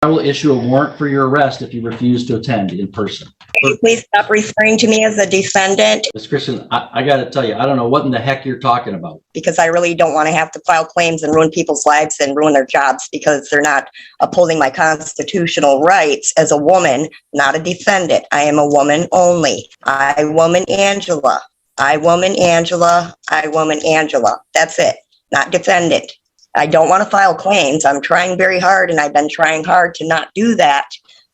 I will issue a warrant for your arrest if you refuse to attend in person. Can you please stop referring to me as a defendant? Ms. Christian, I got to tell you, I don't know what in the heck you're talking about. Because I really don't want to have to file claims and ruin people's lives and ruin their jobs because they're not upholding my constitutional rights as a woman, not a defendant. I am a woman only. I, woman Angela. I, woman Angela. I, woman Angela. That's it. Not defendant. I don't want to file claims. I'm trying very hard, and I've been trying hard to not do that.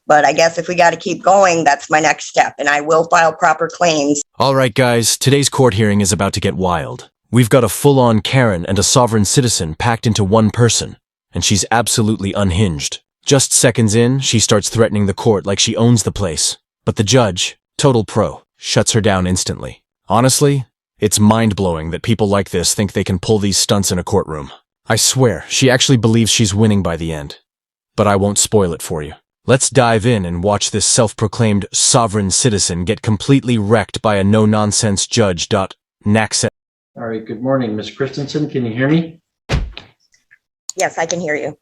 But I guess if we got to keep going, that's my next step, and I will file proper claims. All right, guys, today's court hearing is about to get wild. We've got a full-on Karen and a sovereign citizen packed into one person, and she's absolutely unhinged. Just seconds in, she starts threatening the court like she owns the place. But the judge, total pro, shuts her down instantly. Honestly, it's mind-blowing that people like this think they can pull these stunts in a courtroom. I swear, she actually believes she's winning by the end. But I won't spoil it for you. Let's dive in and watch this self-proclaimed sovereign citizen get completely wrecked by a no-nonsense judge. Naxet. All right, good morning, Ms. Christensen. Can you hear me? Yes, I can hear you.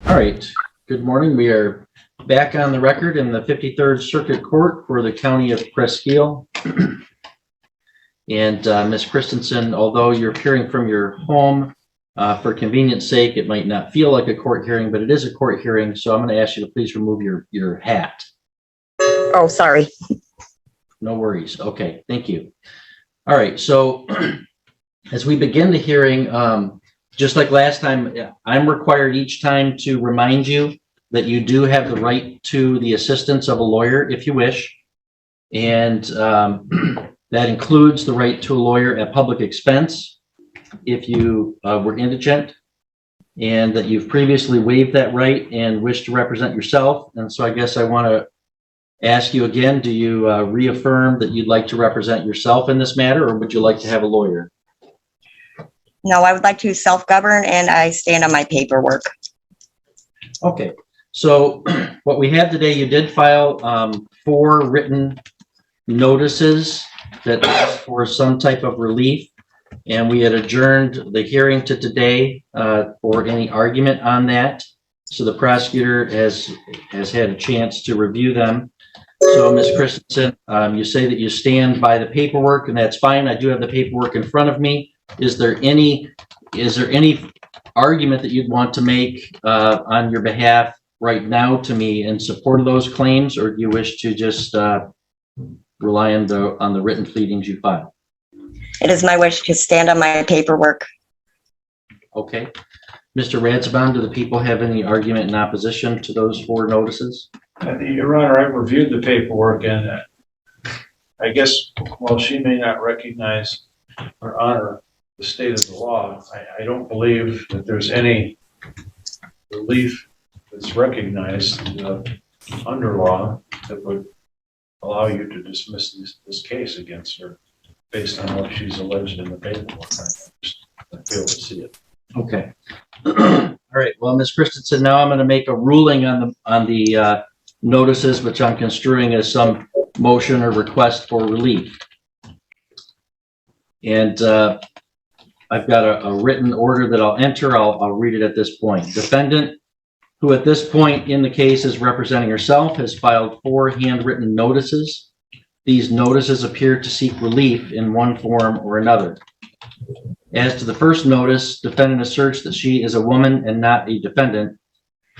All right, good morning. We are back on the record in the 53rd Circuit Court for the County of Presqu'île. And Ms. Christensen, although you're appearing from your home, for convenience sake, it might not feel like a court hearing, but it is a court hearing, so I'm going to ask you to please remove your hat. Oh, sorry. No worries. Okay, thank you. All right, so as we begin the hearing, just like last time, I'm required each time to remind you that you do have the right to the assistance of a lawyer if you wish, and that includes the right to a lawyer at public expense if you were indigent, and that you've previously waived that right and wish to represent yourself. And so I guess I want to ask you again, do you reaffirm that you'd like to represent yourself in this matter, or would you like to have a lawyer? No, I would like to self-govern, and I stand on my paperwork. Okay, so what we have today, you did file 4 written notices that asked for some type of relief. And we had adjourned the hearing to today for any argument on that. So the prosecutor has had a chance to review them. So Ms. Christensen, you say that you stand by the paperwork, and that's fine. I do have the paperwork in front of me. Is there any argument that you'd want to make on your behalf right now to me in support of those claims, or do you wish to just rely on the written pleadings you filed? It is my wish to stand on my paperwork. Okay. Mr. Radsbaum, do the people have any argument in opposition to those 4 notices? Your Honor, I've reviewed the paperwork, and I guess while she may not recognize or honor the state of the law, I don't believe that there's any relief that's recognized under law that would allow you to dismiss this case against her based on what she's alleged in the paperwork. I fail to see it. Okay. All right. Well, Ms. Christensen, now I'm going to make a ruling on the notices, which I'm construing as some motion or request for relief. And I've got a written order that I'll enter. I'll read it at this point. Defendant, who at this point in the case is representing herself, has filed 4 handwritten notices. These notices appear to seek relief in one form or another. As to the first notice, defendant asserts that she is a woman and not a defendant.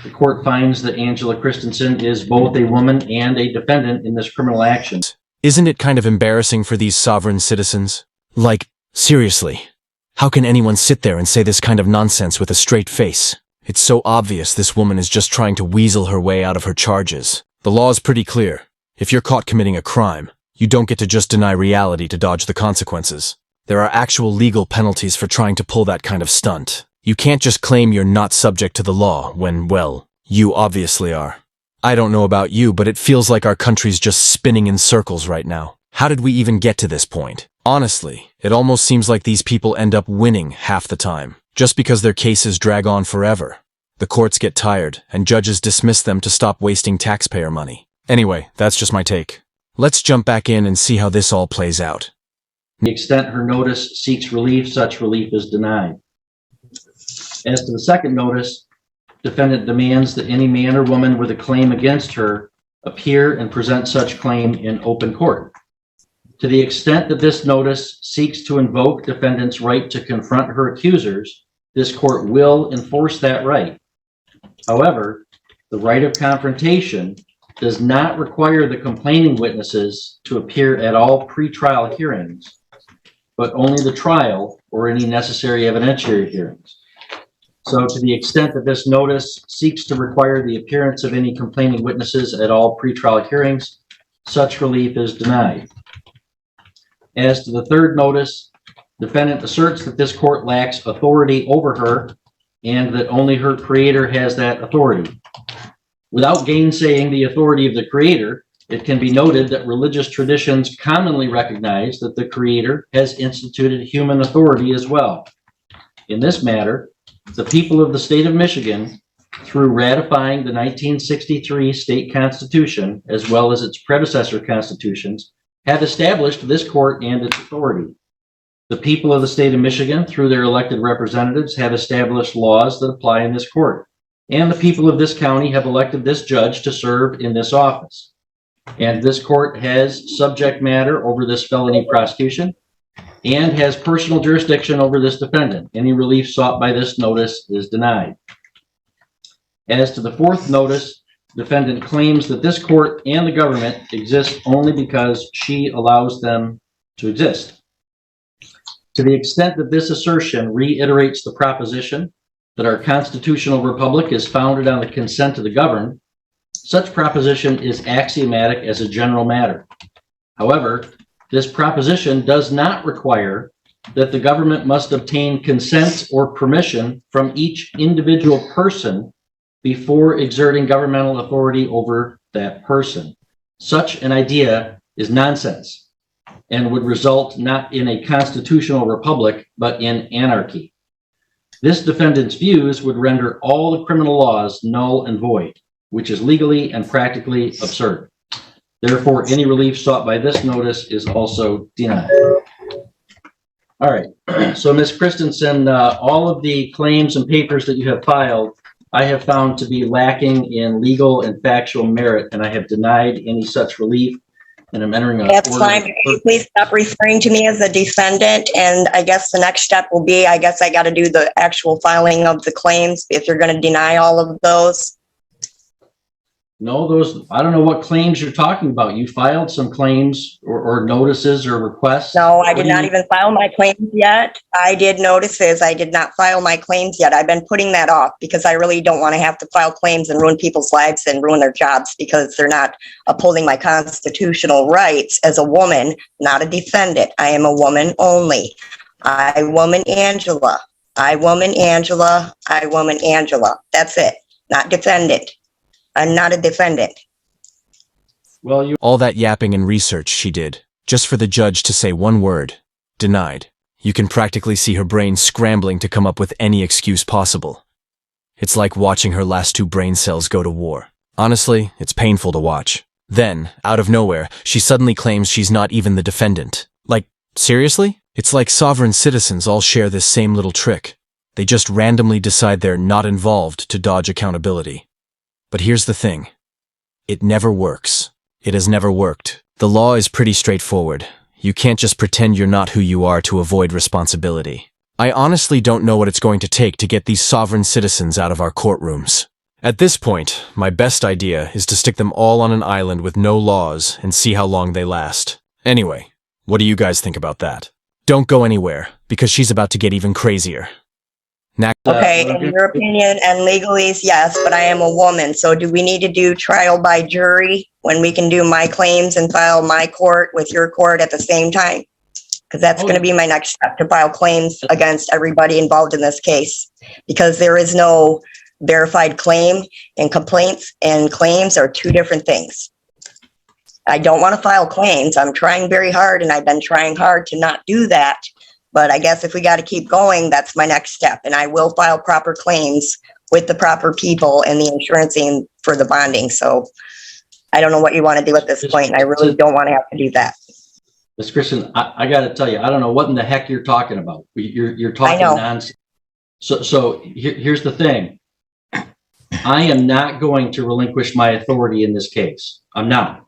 The court finds that Angela Christensen is both a woman and a defendant in this criminal action. Isn't it kind of embarrassing for these sovereign citizens? Like, seriously, how can anyone sit there and say this kind of nonsense with a straight face? It's so obvious this woman is just trying to weasel her way out of her charges. The law is pretty clear. If you're caught committing a crime, you don't get to just deny reality to dodge the consequences. There are actual legal penalties for trying to pull that kind of stunt. You can't just claim you're not subject to the law when, well, you obviously are. I don't know about you, but it feels like our country's just spinning in circles right now. How did we even get to this point? Honestly, it almost seems like these people end up winning half the time, just because their cases drag on forever. The courts get tired, and judges dismiss them to stop wasting taxpayer money. Anyway, that's just my take. Let's jump back in and see how this all plays out. To the extent her notice seeks relief, such relief is denied. As to the second notice, defendant demands that any man or woman with a claim against her appear and present such claim in open court. To the extent that this notice seeks to invoke defendant's right to confront her accusers, this court will enforce that right. However, the right of confrontation does not require the complaining witnesses to appear at all pretrial hearings, but only the trial or any necessary evidentiary hearings. So to the extent that this notice seeks to require the appearance of any complaining witnesses at all pretrial hearings, such relief is denied. As to the third notice, defendant asserts that this court lacks authority over her and that only her creator has that authority. Without gainsaying the authority of the creator, it can be noted that religious traditions commonly recognize that the creator has instituted human authority as well. In this matter, the people of the state of Michigan, through ratifying the 1963 state constitution, as well as its predecessor constitutions, have established this court and its authority. The people of the state of Michigan, through their elected representatives, have established laws that apply in this court. And the people of this county have elected this judge to serve in this office. And this court has subject matter over this felony prosecution and has personal jurisdiction over this defendant. Any relief sought by this notice is denied. As to the fourth notice, defendant claims that this court and the government exist only because she allows them to exist. To the extent that this assertion reiterates the proposition that our constitutional republic is founded on the consent of the governed, such proposition is axiomatic as a general matter. However, this proposition does not require that the government must obtain consent or permission from each individual person before exerting governmental authority over that person. Such an idea is nonsense and would result not in a constitutional republic, but in anarchy. This defendant's views would render all the criminal laws null and void, which is legally and practically absurd. Therefore, any relief sought by this notice is also denied. All right, so Ms. Christensen, all of the claims and papers that you have filed, I have found to be lacking in legal and factual merit, and I have denied any such relief. And I'm entering a That's order. fine. Can you please stop referring to me as a defendant? And I guess the next step will be, I guess I got to do the actual filing of the claims if you're going to deny all of those. No, those, I don't know what claims you're talking about. You filed some claims or notices or requests. No, I did not even file my claims yet. I did notices. I did not file my claims yet. I've been putting that off because I really don't want to have to file claims and ruin people's lives and ruin their jobs because they're not upholding my constitutional rights as a woman, not a defendant. I am a woman only. I, woman Angela. I, woman Angela. I, woman Angela. That's it. Not defendant. I'm not a defendant. Well, you. All that yapping and research she did, just for the judge to say one word, denied. You can practically see her brain scrambling to come up with any excuse possible. It's like watching her last two brain cells go to war. Honestly, it's painful to watch. Then, out of nowhere, she suddenly claims she's not even the defendant. Like, seriously? It's like sovereign citizens all share this same little trick. They just randomly decide they're not involved to dodge accountability. But here's the thing. It never works. It has never worked. The law is pretty straightforward. You can't just pretend you're not who you are to avoid responsibility. I honestly don't know what it's going to take to get these sovereign citizens out of our courtrooms. At this point, my best idea is to stick them all on an island with no laws and see how long they last. Anyway, what do you guys think about that? Don't go anywhere, because she's about to get even crazier. Okay, in your opinion and legalese, yes, but I am a woman. So do we need to do trial by jury when we can do my claims and file my court with your court at the same time? Because that's going to be my next step, to file claims against everybody involved in this case. Because there is no verified claim, and complaints and claims are two different things. I don't want to file claims. I'm trying very hard, and I've been trying hard to not do that. But I guess if we got to keep going, that's my next step. And I will file proper claims with the proper people and the insurancing for the bonding. So I don't know what you want to do at this point, and I really don't want to have to do that. Ms. Christian, I got to tell you, I don't know what in the heck you're talking about. You're talking nonsense. So here's the thing. I am not going to relinquish my authority in this case. I'm not.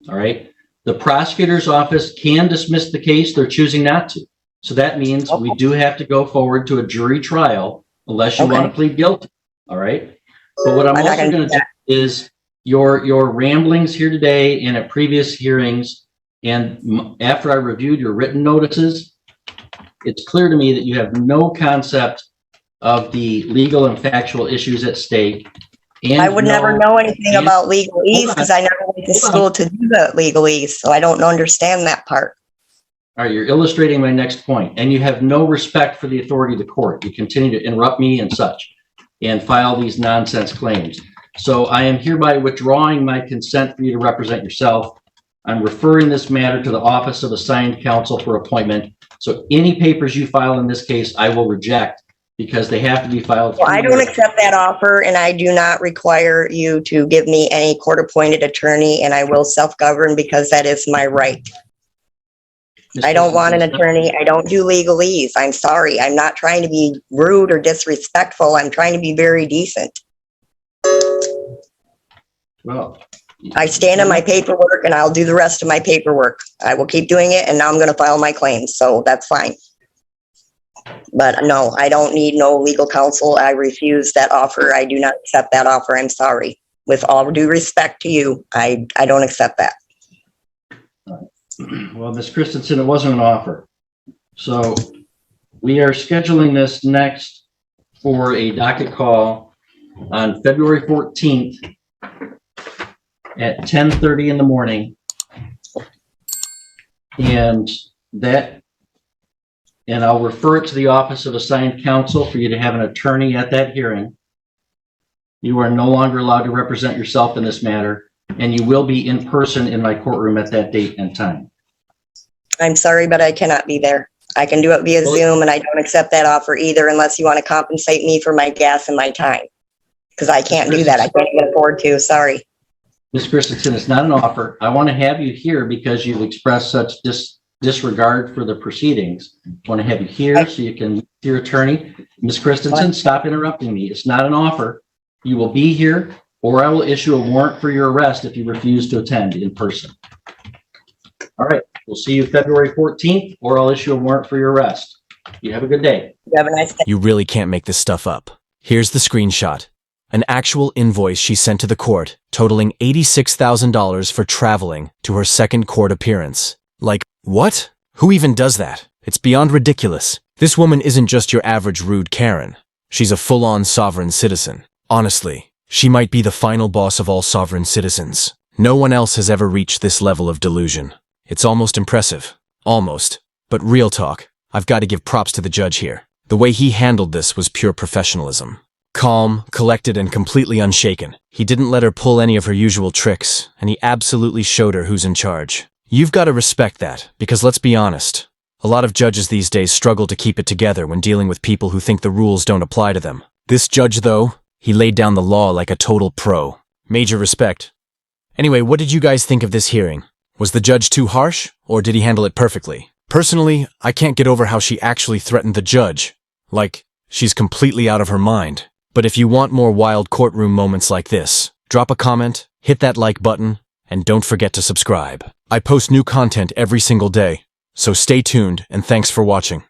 All right. The prosecutor's office can dismiss the case. They're choosing not to. So that means we do have to go forward to a jury trial unless you want to plead guilty. All right. But what I'm I'm not also gonna going do to do is your ramblings here today and at previous hearings, and after I reviewed your written notices, it's clear to me that you have no concept of the legal and factual issues at stake. And I would never know anything about legalese because I never went to school to do the legalese, so I don't understand that part. All right, you're illustrating my next point, and you have no respect for the authority of the court. You continue to interrupt me and such, and file these nonsense claims. So I am hereby withdrawing my consent for you to represent yourself. I'm referring this matter to the Office of Assigned Counsel for appointment. So any papers you file in this case, I will reject because they have to be filed. Well, I don't accept that offer, and I do not require you to give me any court-appointed attorney, and I will self-govern because that is my right. I don't want an attorney. I don't do legalese. I'm sorry. I'm not trying to be rude or disrespectful. I'm trying to be very decent. Well, I stand on my paperwork and I'll do the rest of my paperwork. I will keep doing it, and now I'm going to file my claims, so that's fine. But no, I don't need no legal counsel. I refuse that offer. I do not accept that offer. I'm sorry. With all due respect to you, I don't accept that. well, Ms. Christensen, it wasn't an offer. So we are scheduling this next for a docket call on February 14th at 10:30 in the morning. And I'll refer it to the Office of Assigned Counsel for you to have an attorney at that hearing. You are no longer allowed to represent yourself in this matter, and you will be in person in my courtroom at that date and time. I'm sorry, but I cannot be there. I can do it via Zoom, and I don't accept that offer either unless you want to compensate me for my gas and my time. Because I can't do that. I can't even afford to. Sorry. Ms. Christensen, it's not an offer. I want to have you here because you've expressed such disregard for the proceedings. I want to have you here so you can see your attorney. Ms. Christensen, stop interrupting me. It's not an offer. You will be here, or I will issue a warrant for your arrest if you refuse to attend in person. All right, we'll see you February 14th, or I'll issue a warrant for your arrest. You have a good day. You have a nice day. You really can't make this stuff up. Here's the screenshot. An actual invoice she sent to the court, totaling $86,000 for traveling to her second court appearance. Like, what? Who even does that? It's beyond ridiculous. This woman isn't just your average rude Karen. She's a full-on sovereign citizen. Honestly, she might be the final boss of all sovereign citizens. No one else has ever reached this level of delusion. It's almost impressive. Almost. But real talk, I've got to give props to the judge here. The way he handled this was pure professionalism. Calm, collected, and completely unshaken. He didn't let her pull any of her usual tricks, and he absolutely showed her who's in charge. You've got to respect that, because let's be honest, a lot of judges these days struggle to keep it together when dealing with people who think the rules don't apply to them. This judge, though, he laid down the law like a total pro. Major respect. Anyway, what did you guys think of this hearing? Was the judge too harsh, or did he handle it perfectly? Personally, I can't get over how she actually threatened the judge. Like, she's completely out of her mind. But if you want more wild courtroom moments like this, drop a comment, hit that like button, and don't forget to subscribe. I post new content every single day, so stay tuned and thanks for watching.